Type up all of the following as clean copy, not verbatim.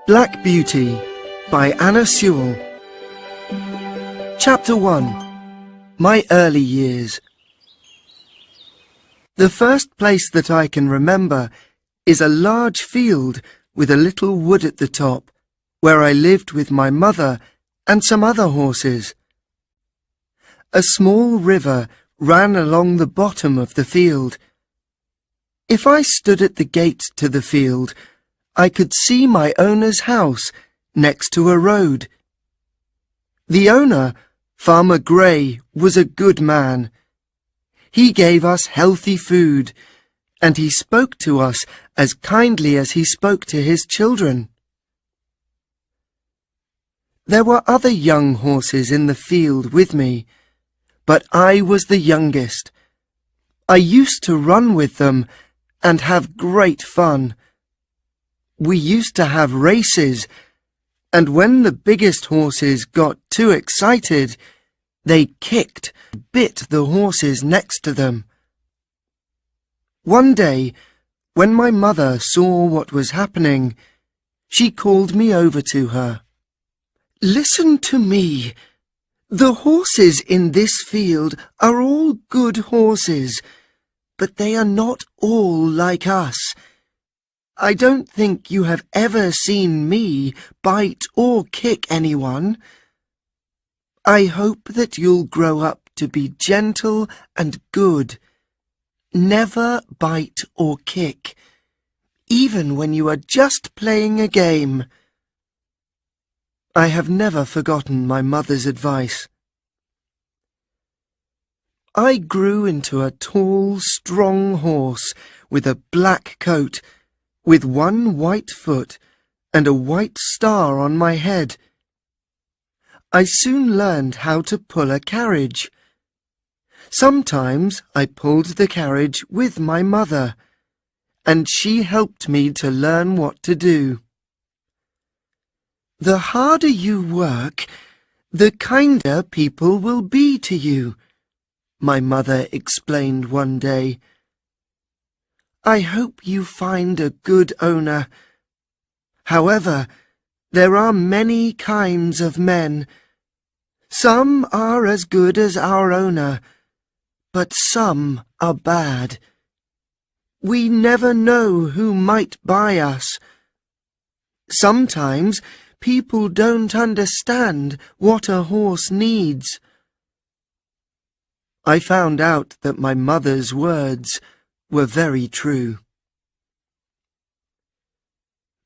Black Beauty by Anna Sewell. Chapter 1. My Early Years. The first place that I can remember is a large field with a little wood at the top, where I lived with my mother and some other horses. A small river ran along the bottom of the field. If I stood at the gate to the field, I could see my owner's house next to a road. The owner, Farmer Gray, was a good man. He gave us healthy food, and he spoke to us as kindly as he spoke to his children. There were other young horses in the field with me, but I was the youngest. I used to run with them and have great fun. We used to have races, and when the biggest horses got too excited, they kicked, bit the horses next to them. One day, when my mother saw what was happening, she called me over to her. "Listen to me. The horses in this field are all good horses, but they are not all like us. I don't think you have ever seen me bite or kick anyone. I hope that you'll grow up to be gentle and good. Never bite or kick, even when you are just playing a game." I have never forgotten my mother's advice. I grew into a tall, strong horse with a black coat, with one white foot and a white star on my head. I soon learned how to pull a carriage. Sometimes I pulled the carriage with my mother, and she helped me to learn what to do. "The harder you work, the kinder people will be to you," my mother explained one day. "I hope you find a good owner. However, there are many kinds of men. Some are as good as our owner, but some are bad. We never know who might buy us. Sometimes people don't understand what a horse needs." I found out that my mother's words were very true.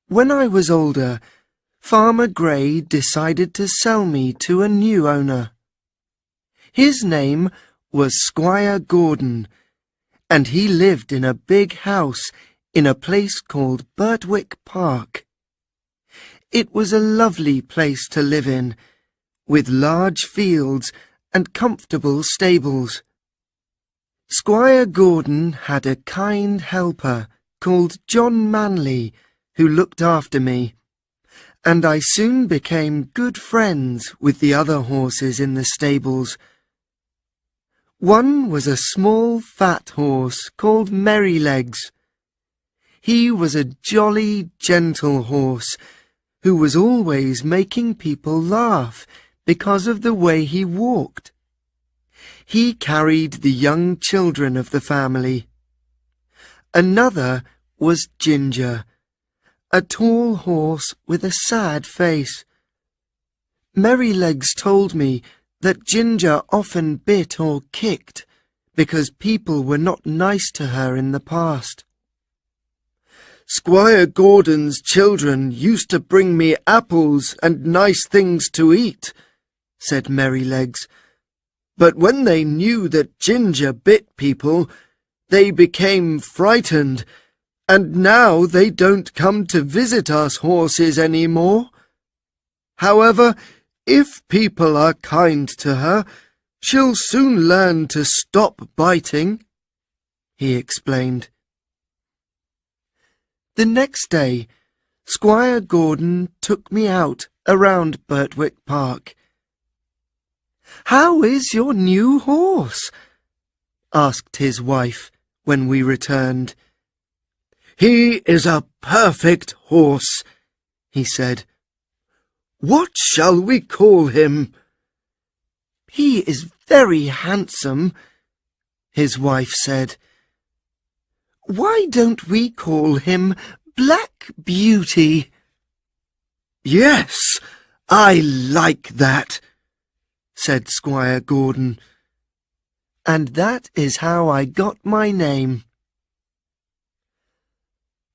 When I was older, Farmer Gray decided to sell me to a new owner. His name was Squire Gordon, and he lived in a big house in a place called Birtwick Park. It was a lovely place to live in, with large fields and comfortable stables. Squire Gordon had a kind helper called John Manley, who looked after me, and I soon became good friends with the other horses in the stables. One was a small fat horse called Merrylegs. He was a jolly, gentle horse who was always making people laugh because of the way he walked. He carried the young children of the family. Another was Ginger, a tall horse with a sad face. Merrylegs told me that Ginger often bit or kicked because people were not nice to her in the past. "Squire Gordon's children used to bring me apples and nice things to eat," said Merrylegs. "But when they knew that Ginger bit people, they became frightened, and now they don't come to visit us horses any more. However, if people are kind to her, she'll soon learn to stop biting," he explained. The next day, Squire Gordon took me out around Birtwick Park. "How is your new horse?" asked his wife when we returned. "He is a perfect horse," he said. "What shall we call him?" "He is very handsome," his wife said. "Why don't we call him Black Beauty?" "Yes, I like that," said Squire Gordon. And that is how I got my name.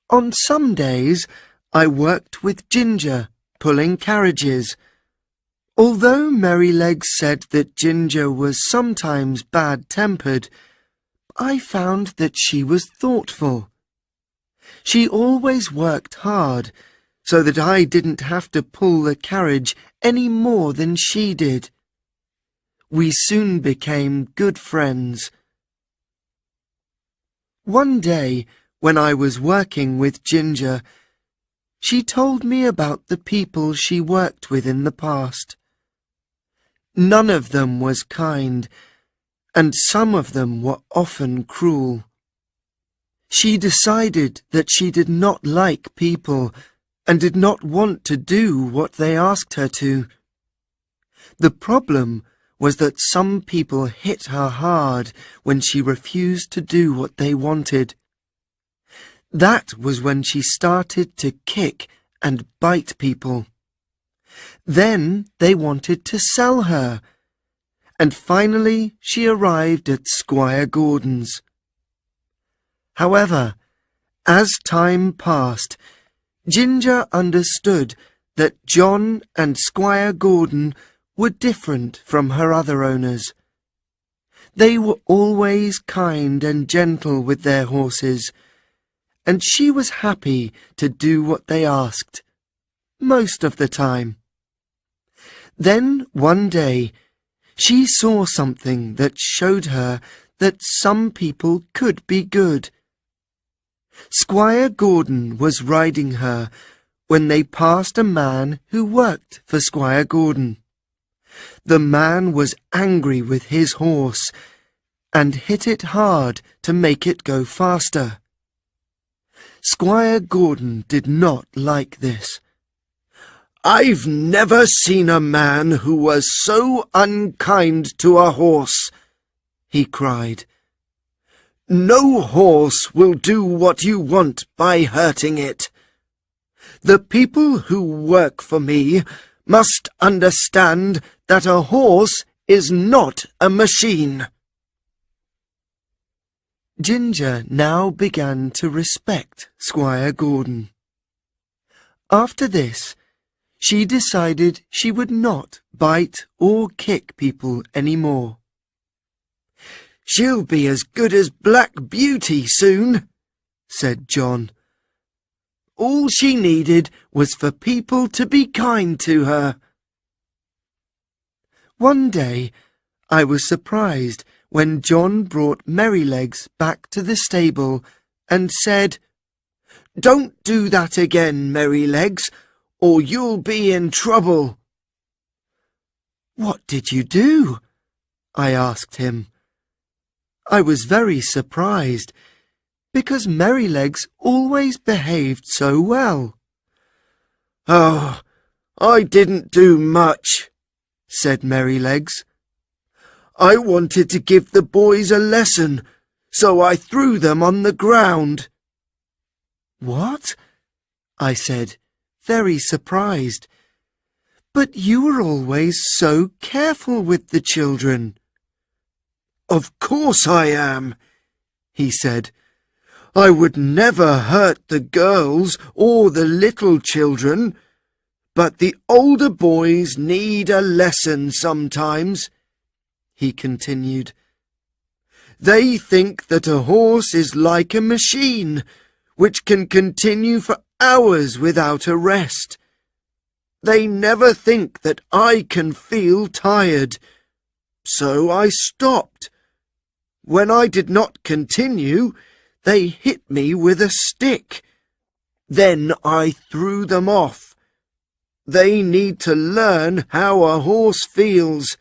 On some days, I worked with Ginger, pulling carriages. Although Merrylegs said that Ginger was sometimes bad-tempered, I found that she was thoughtful. She always worked hard, so that I didn't have to pull the carriage any more than she did. We soon became good friends. One day, when I was working with Ginger, she told me about the people she worked with in the past. None of them was kind, and some of them were often cruel. She decided that she did not like people and did not want to do what they asked her to. The problem was that some people hit her hard when she refused to do what they wanted. That was when she started to kick and bite people. Then they wanted to sell her, and finally she arrived at Squire Gordon's. However, as time passed, Ginger understood that John and Squire Gordon were different from her other owners. They were always kind and gentle with their horses, and she was happy to do what they asked, most of the time. Then one day, she saw something that showed her that some people could be good. Squire Gordon was riding her when they passed a man who worked for Squire Gordon. The man was angry with his horse and hit it hard to make it go faster. Squire Gordon did not like this. "I've never seen a man who was so unkind to a horse," he cried. "No horse will do what you want by hurting it. The people who work for me must understand that a horse is not a machine." Ginger now began to respect Squire Gordon. After this, she decided she would not bite or kick people any more. "She'll be as good as Black Beauty soon," said John. "All she needed was for people to be kind to her." One day, I was surprised when John brought Merrylegs back to the stable and said, "Don't do that again, Merrylegs, or you'll be in trouble." "What did you do?" I asked him. I was very surprised, because Merrylegs always behaved so well. "Oh, I didn't do much," said Merrylegs. "I wanted to give the boys a lesson, so I threw them on the ground." "What?" I said, very surprised. "But you were always so careful with the children." "Of course I am," he said. "I would never hurt the girls or the little children, but the older boys need a lesson sometimes," he continued. "They think that a horse is like a machine, which can continue for hours without a rest. They never think that I can feel tired. So I stopped. When I did not continue, they hit me with a stick. Then I threw them off. They need to learn how a horse feels."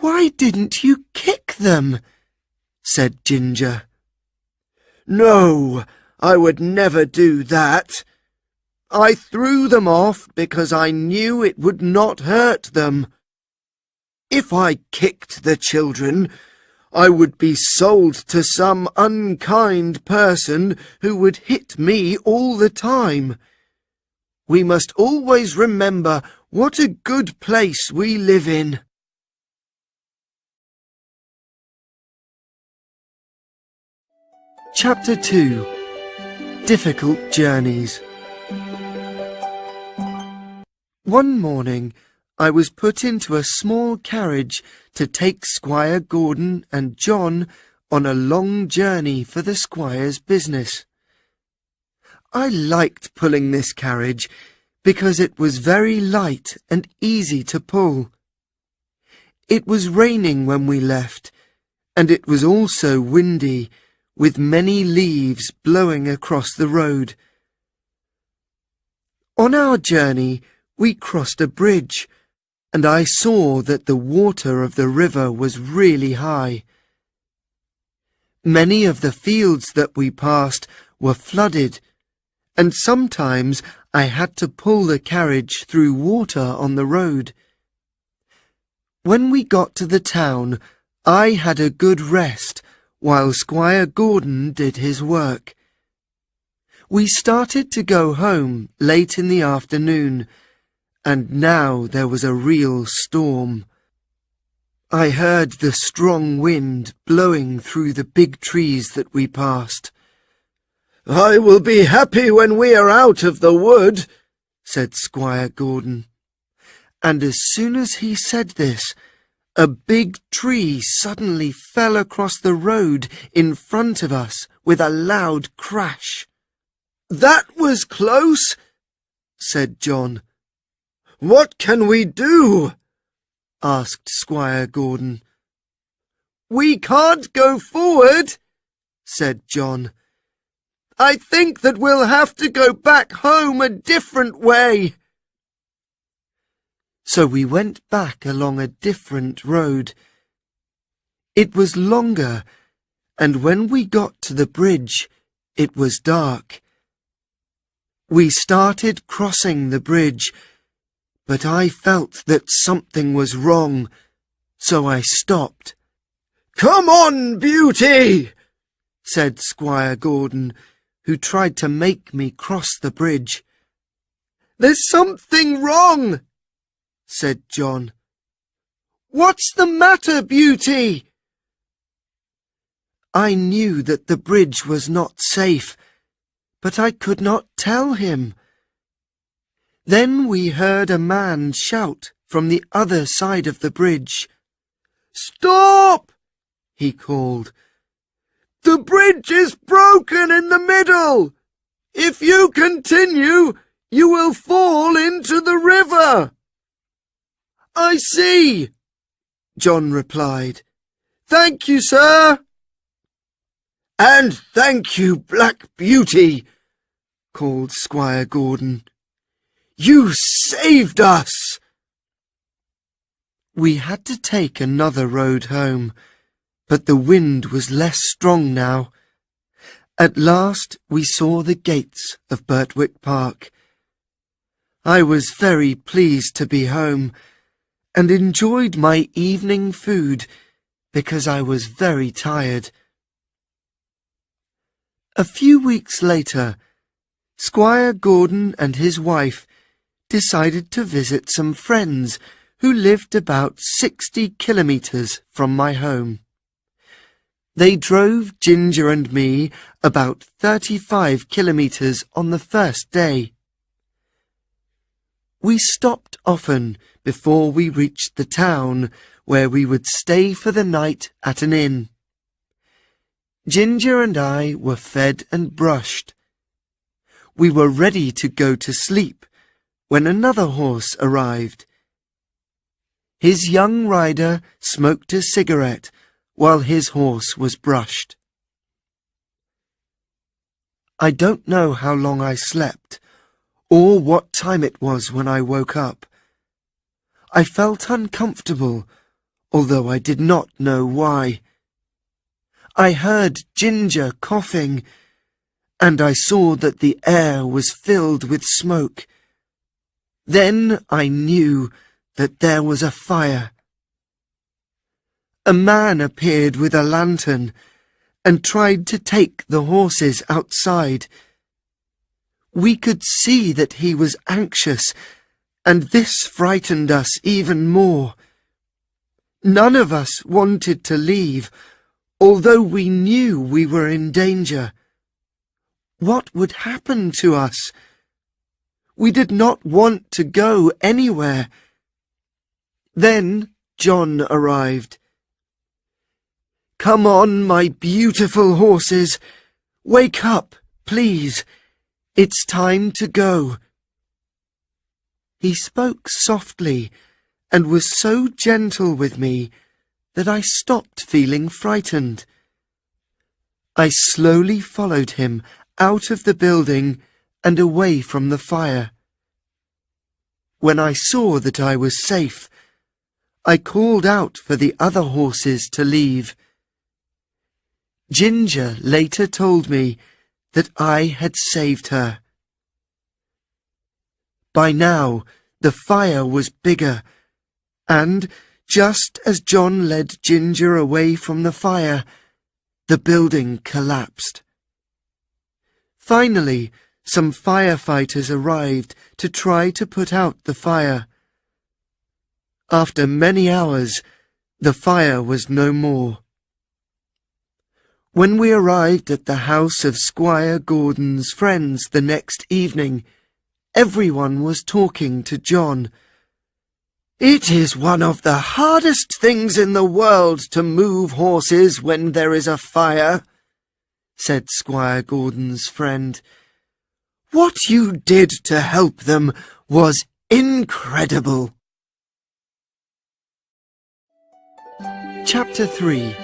"Why didn't you kick them?" said Ginger. "No, I would never do that. I threw them off because I knew it would not hurt them. If I kicked the children, I would be sold to some unkind person who would hit me all the time. We must always remember what a good place we live in. Chapter 2. Difficult Journeys. One morning, I was put into a small carriage to take Squire Gordon and John on a long journey for the squire's business. I liked pulling this carriage because it was very light and easy to pull. It was raining when we left, and it was also windy, with many leaves blowing across the road. On our journey, we crossed a bridge, and I saw that the water of the river was really high. Many of the fields that we passed were flooded, and sometimes I had to pull the carriage through water on the road. When we got to the town, I had a good rest, while Squire Gordon did his work. We started to go home late in the afternoon, and now there was a real storm. I heard the strong wind blowing through the big trees that we passed. "I will be happy when we are out of the wood," said Squire Gordon. And as soon as he said this, a big tree suddenly fell across the road in front of us with a loud crash. "That was close," said John. "What can we do?" asked Squire Gordon. "We can't go forward," said John. "I think that we'll have to go back home a different way." So we went back along a different road. It was longer, and when we got to the bridge, it was dark. We started crossing the bridge, but I felt that something was wrong, so I stopped. "Come on, Beauty," said Squire Gordon, who tried to make me cross the bridge. "There's something wrong," said John. "What's the matter, Beauty?" I knew that the bridge was not safe, but I could not tell him. Then we heard a man shout from the other side of the bridge. "Stop!" he called. "The bridge is broken in the middle. If you continue, you will fall into the river." "I see," John replied. "Thank you, sir." "And thank you, Black Beauty," called Squire Gordon. "You saved us." We had to take another road home, but the wind was less strong now. At last we saw the gates of Birtwick Park. I was very pleased to be home, and enjoyed my evening food because I was very tired. A few weeks later, Squire Gordon and his wife decided to visit some friends who lived about 60 kilometres from my home. They drove Ginger and me about 35 kilometres on the first day. We stopped often before we reached the town, where we would stay for the night at an inn. Ginger and I were fed and brushed. We were ready to go to sleep when another horse arrived. His young rider smoked a cigarette while his horse was brushed. I don't know how long I slept, or what time it was when I woke up. I felt uncomfortable, although I did not know why. I heard Ginger coughing, and I saw that the air was filled with smoke. Then I knew that there was a fire. A man appeared with a lantern and tried to take the horses outside. We could see that he was anxious, and this frightened us even more. None of us wanted to leave, although we knew we were in danger. What would happen to us? We did not want to go anywhere. Then John arrived. "Come on, my beautiful horses. Wake up, please. It's time to go." He spoke softly and was so gentle with me that I stopped feeling frightened. I slowly followed him out of the building and away from the fire. When I saw that I was safe, I called out for the other horses to leave. Ginger later told me that I had saved her. By now, the fire was bigger, and just as John led Ginger away from the fire, the building collapsed. Finally, some firefighters arrived to try to put out the fire. After many hours, the fire was no more. When we arrived at the house of Squire Gordon's friends the next evening, everyone was talking to John. "It is one of the hardest things in the world to move horses when there is a fire," said Squire Gordon's friend. "What you did to help them was incredible." Chapter 3.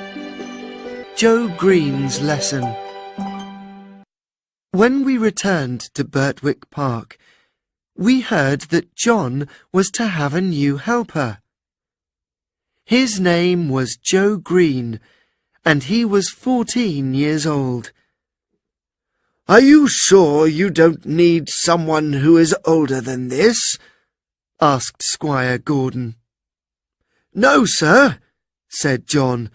Joe Green's Lesson. When we returned to Birtwick Park, we heard that John was to have a new helper. His name was Joe Green, and he was 14 years old. "Are you sure you don't need someone who is older than this?" asked Squire Gordon. "No, sir," said John.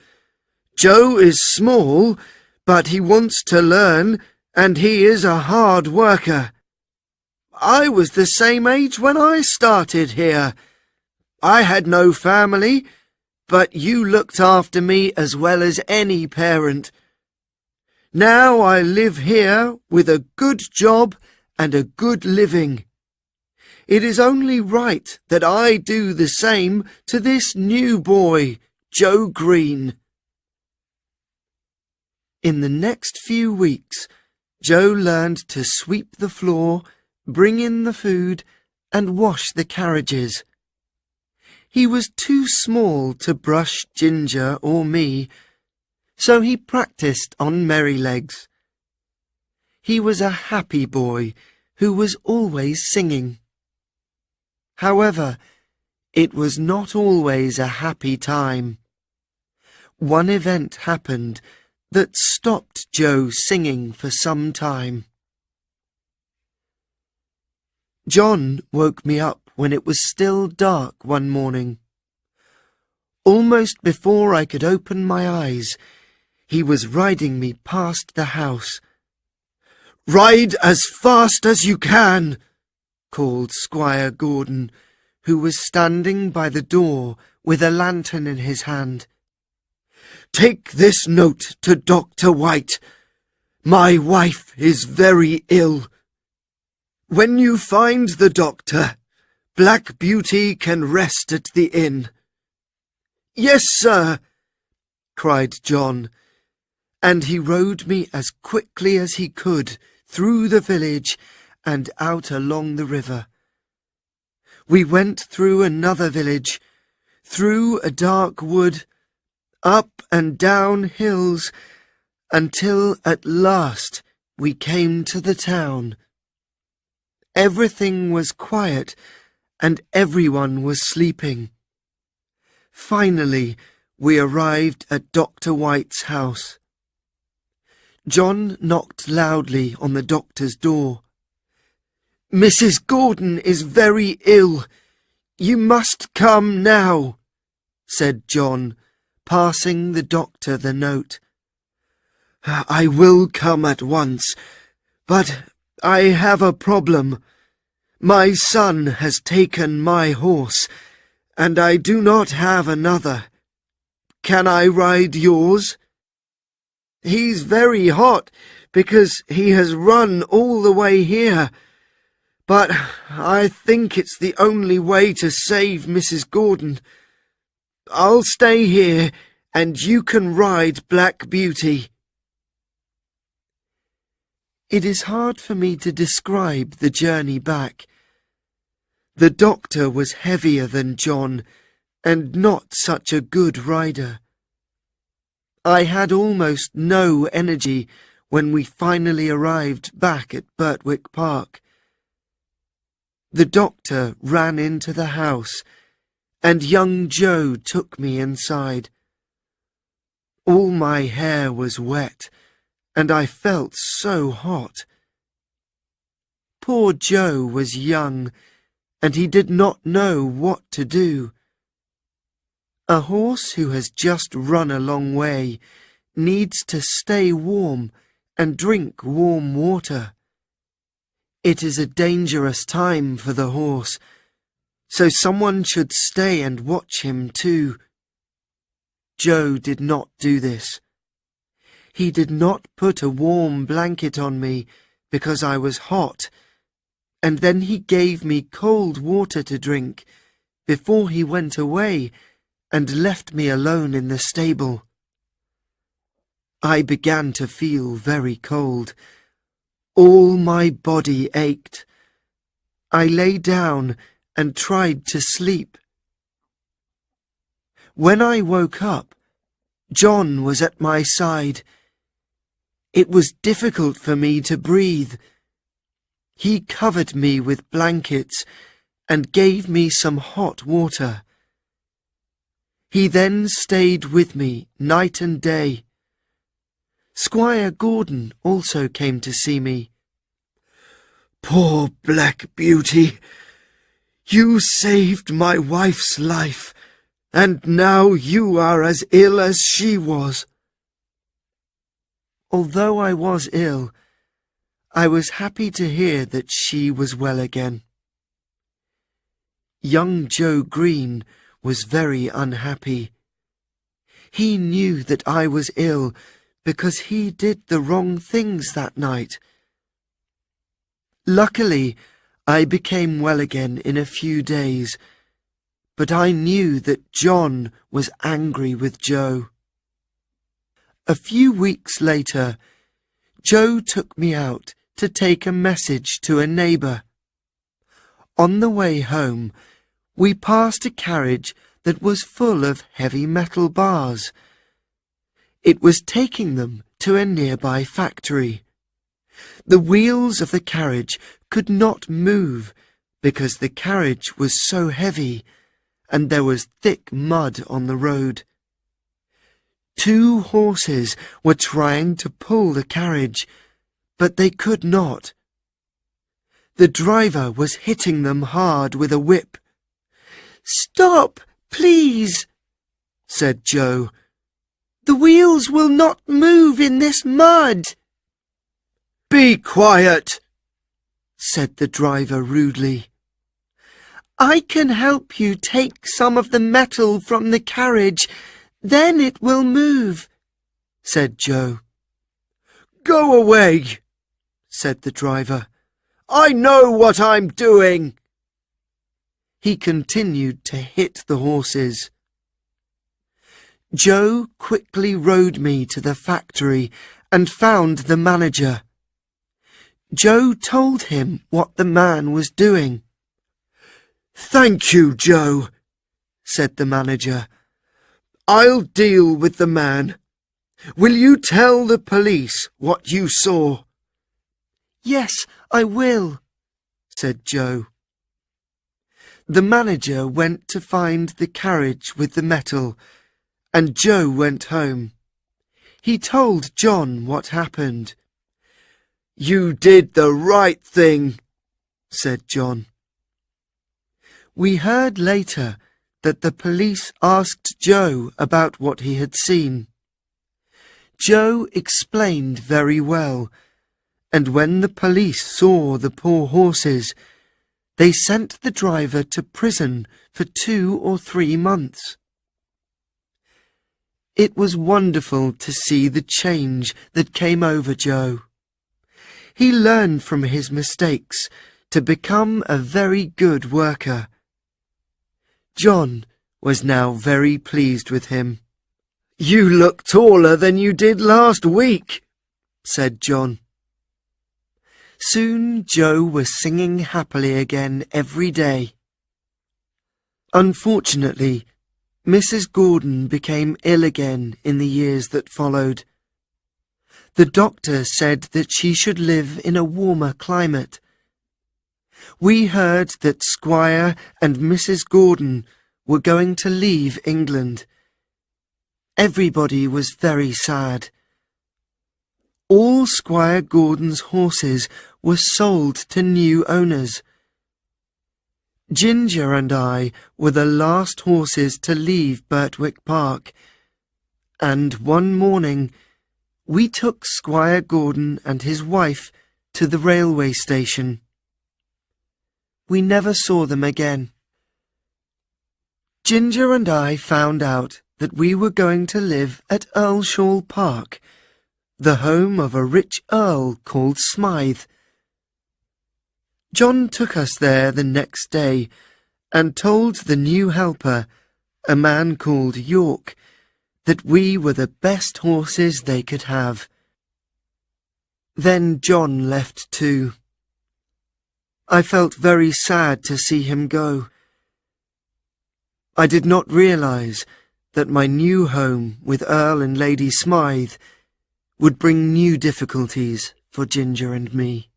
"Joe is small, but he wants to learn, and he is a hard worker. I was the same age when I started here. I had no family, but you looked after me as well as any parent. Now I live here with a good job and a good living. It is only right that I do the same to this new boy, Joe Green." In the next few weeks, Joe learned to sweep the floor, bring in the food, and wash the carriages. He was too small to brush Ginger or me, so he practiced on Merrylegs. He was a happy boy who was always singing. However, it was not always a happy time. One event happened that stopped Joe singing for some time. John woke me up when it was still dark one morning. Almost before I could open my eyes, he was riding me past the house. "Ride as fast as you can," called Squire Gordon, who was standing by the door with a lantern in his hand. "Take this note to Dr. White. My wife is very ill. When you find the doctor, Black Beauty can rest at the inn." "Yes, sir," cried John, and he rode me as quickly as he could through the village and out along the river. We went through another village, through a dark wood, up and down hills, until at last we came to the town. Everything was quiet and everyone was sleeping. Finally, we arrived at Dr. White's house. John knocked loudly on the doctor's door. "Mrs. Gordon is very ill. You must come now," said John, passing the doctor the note. "I will come at once, but I have a problem. My son has taken my horse, and I do not have another. Can I ride yours? He's very hot because he has run all the way here, but I think it's the only way to save Mrs. Gordon. I'll stay here, and you can ride Black Beauty." It is hard for me to describe the journey back. The doctor was heavier than John, and not such a good rider. I had almost no energy when we finally arrived back at Birtwick Park. The doctor ran into the house, and young Joe took me inside. All my hair was wet, and I felt so hot. Poor Joe was young, and he did not know what to do. A horse who has just run a long way needs to stay warm and drink warm water. It is a dangerous time for the horse, so someone should stay and watch him too. Joe did not do this. He did not put a warm blanket on me because I was hot, and then he gave me cold water to drink before he went away and left me alone in the stable. I began to feel very cold. All my body ached. I lay down and tried to sleep. When I woke up, John was at my side. It was difficult for me to breathe. He covered me with blankets and gave me some hot water. He then stayed with me night and day. Squire Gordon also came to see me. "Poor Black Beauty! You saved my wife's life, and now you are as ill as she was." Although I was ill, I was happy to hear that she was well again. Young Joe Green was very unhappy. He knew that I was ill because he did the wrong things that night. Luckily, I became well again in a few days, but I knew that John was angry with Joe. A few weeks later, Joe took me out to take a message to a neighbour. On the way home, we passed a carriage that was full of heavy metal bars. It was taking them to a nearby factory. The wheels of the carriage could not move because the carriage was so heavy and there was thick mud on the road. 2 horses were trying to pull the carriage, but they could not. The driver was hitting them hard with a whip. "Stop, please," said Joe. "The wheels will not move in this mud." "Be quiet," said the driver rudely. "I can help you take some of the metal from the carriage, then it will move," said Joe. "Go away," said the driver. "I know what I'm doing." He continued to hit the horses. Joe quickly rode me to the factory and found the manager. Joe told him what the man was doing. "Thank you, Joe," said the manager. "I'll deal with the man. Will you tell the police what you saw?" "Yes, I will," said Joe. The manager went to find the carriage with the metal, and Joe went home. He told John what happened. "You did the right thing," said John. We heard later that the police asked Joe about what he had seen. Joe explained very well, and when the police saw the poor horses, they sent the driver to prison for 2 or 3 months. It was wonderful to see the change that came over Joe. He learned from his mistakes to become a very good worker. John was now very pleased with him. "You look taller than you did last week," said John. Soon Joe was singing happily again every day. Unfortunately, Mrs. Gordon became ill again in the years that followed. The doctor said that she should live in a warmer climate. We heard that Squire and Mrs. Gordon were going to leave England. Everybody was very sad. All Squire Gordon's horses were sold to new owners. Ginger and I were the last horses to leave Birtwick Park, and one morning we took Squire Gordon and his wife to the railway station. We never saw them again. Ginger and I found out that we were going to live at Earlshall Park, the home of a rich earl called Smythe. John took us there the next day and told the new helper, a man called York, that we were the best horses they could have. Then John left too. I felt very sad to see him go. I did not realize that my new home with Earl and Lady Smythe would bring new difficulties for Ginger and me.